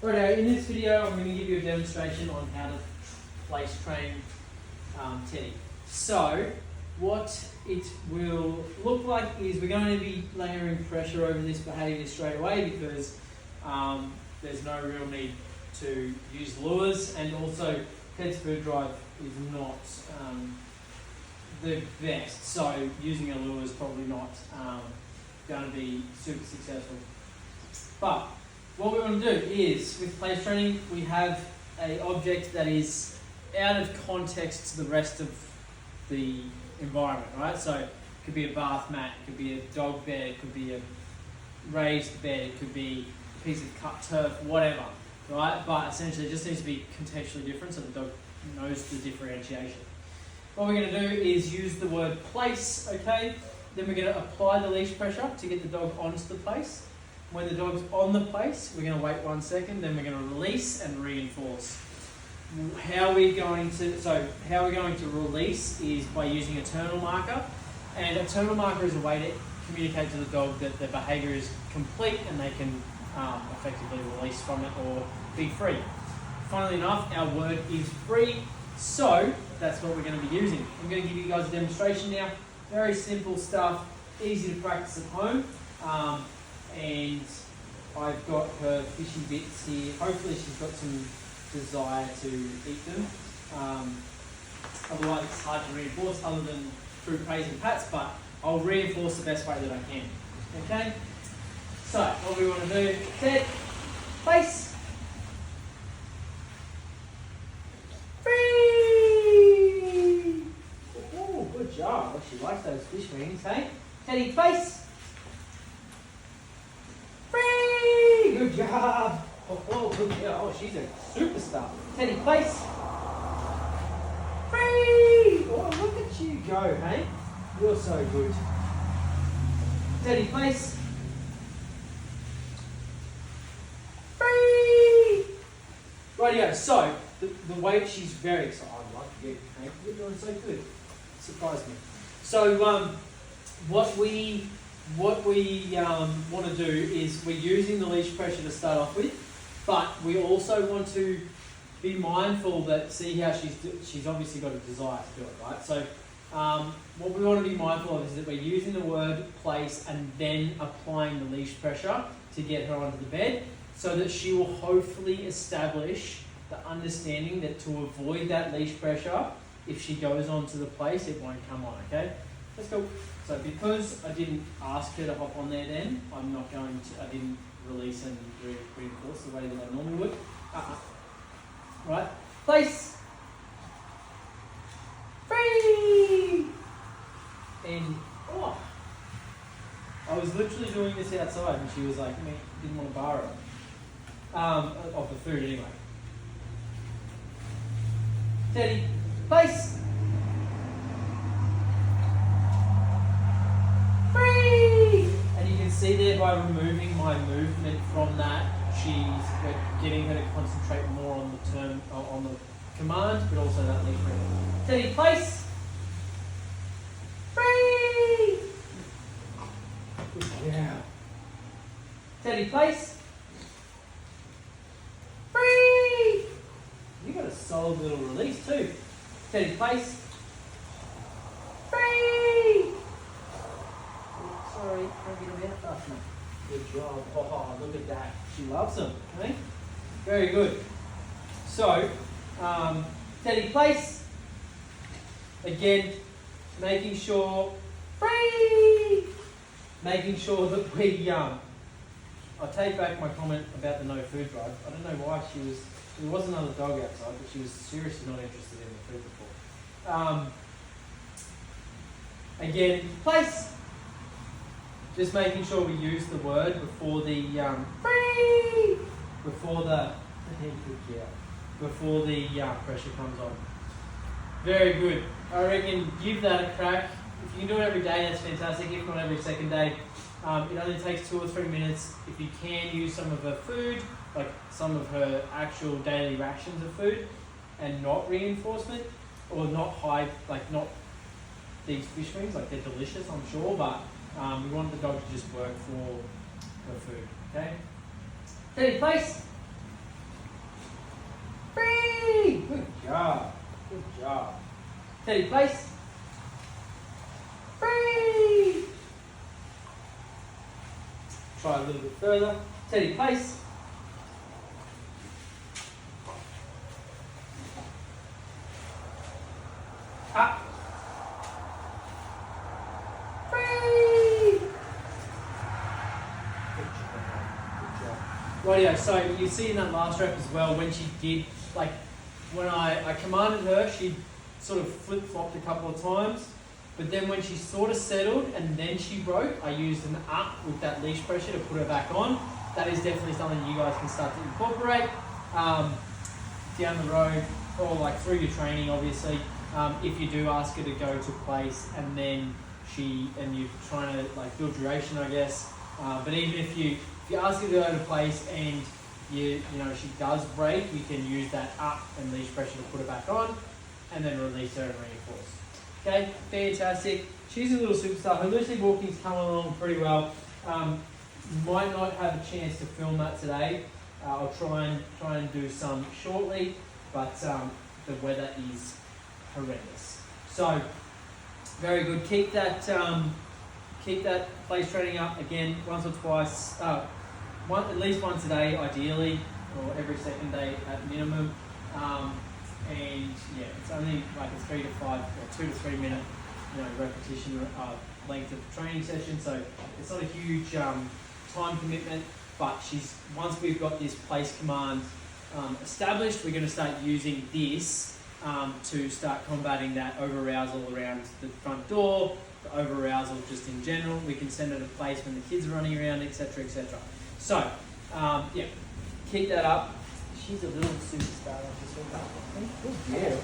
Righto, in this video I'm going to give you a demonstration on how to place train Teddy. So what it will look like is we're going to be layering pressure over this behaviour straight away because there's no real need to use lures, and also Ted's food drive is not the best, so using a lure is probably not going to be super successful. But what we want to do is, with place training, we have an object that is out of context to the rest of the environment, right? So it could be a bath mat, it could be a dog bed, it could be a raised bed, it could be a piece of cut turf, whatever, right? But essentially it just needs to be contextually different so the dog knows the differentiation. What we're going to do is use the word place, okay? Then we're going to apply the leash pressure to get the dog onto the place. When the dog's on the place, we're going to wait 1 second, then we're going to release and reinforce. How we're going to release is by using a terminal marker, and a terminal marker is a way to communicate to the dog that the behaviour is complete and they can effectively release from it or be free. Funnily enough, our word is free, so that's what we're going to be using. I'm going to give you guys a demonstration now. Very simple stuff, easy to practice at home. And I've got her fishy bits here. Hopefully she's got some desire to eat them. Otherwise it's hard to reinforce other than through praise and pats, but I'll reinforce the best way that I can. Okay? So what we want to do, Ted, place. Free! Oh, good job. She likes those fish wings, hey? Teddy, place. Good job. Oh, good job. Oh, she's a superstar. Teddy, place. Free. Oh, look at you go, hey? You're so good. Teddy, place. Free. Rightio. So the way she's very excited. I like you. Hey, you're doing so good. Surprised me. So what we want to do is we're using the leash pressure to start off with, but we also want to be mindful that, see how she's obviously got a desire to do it, right? So what we want to be mindful of is that we're using the word place and then applying the leash pressure to get her onto the bed, so that she will hopefully establish the understanding that to avoid that leash pressure, if she goes onto the place, it won't come on, okay? Let's go. So because I didn't ask her to hop on there then, I didn't release and reinforce the way that I normally would. Right, place. Free! And, oh, I was literally doing this outside and she was like, didn't want to borrow of the food anyway. Teddy, place. See there, by removing my movement from that, we're getting her to concentrate more on the command, but also that lead pressure. Teddy, place. Free. Good job. Teddy, place. Free. You got a solid little release too. Teddy, place. Free. Sorry, can't get them out fast enough. Good job. Oh, look at that. She loves them. Okay? Very good. So, Teddy, place. Again, making sure, free! Making sure that we, I take back my comment about the no food drive. I don't know why there was another dog outside, but she was seriously not interested in the food before. Again, place. Just making sure we use the word before the pressure comes on. Very good. I reckon give that a crack. If you can do it every day, that's fantastic. If not every second day, it only takes 2 or 3 minutes. If you can use some of her food, like some of her actual daily rations of food, and not reinforcement, or not not these fish wings, like they're delicious, I'm sure, but we want the dog to just work for her food, okay? Teddy, place. Good job. Teddy, place. Free. Try a little bit further. Teddy, place. Up. Free. Good job. Rightio, so you see in that last rep as well, when she did, like, when I commanded her, she sort of flip-flopped a couple of times, but then when she sort of settled and then she broke, I used an up with that leash pressure to put her back on. That is definitely something you guys can start to incorporate down the road, or like through your training, obviously. If you do ask her to go to place and then you're trying to like build duration, I guess. But even if you ask her to go to place and you know she does break, you can use that up and leash pressure to put her back on, and then release her and reinforce. Okay, fantastic. She's a little superstar. Her loosely walking's coming along pretty well. Might not have a chance to film that today. I'll try and do some shortly, but the weather is horrendous. So very good. Keep that place training up again once or twice. At least once a day, ideally, or every second day at minimum. And yeah, it's only like a 3 to 5 or 2 to 3 minute, repetition length of training session. So it's not a huge time commitment. But once we've got this place command established, we're going to start using this to start combating that over-arousal around the front door, the over-arousal just in general. We can send her to place when the kids are running around, etc., etc. So, yeah, keep that up. She's a little superstar. Good girl.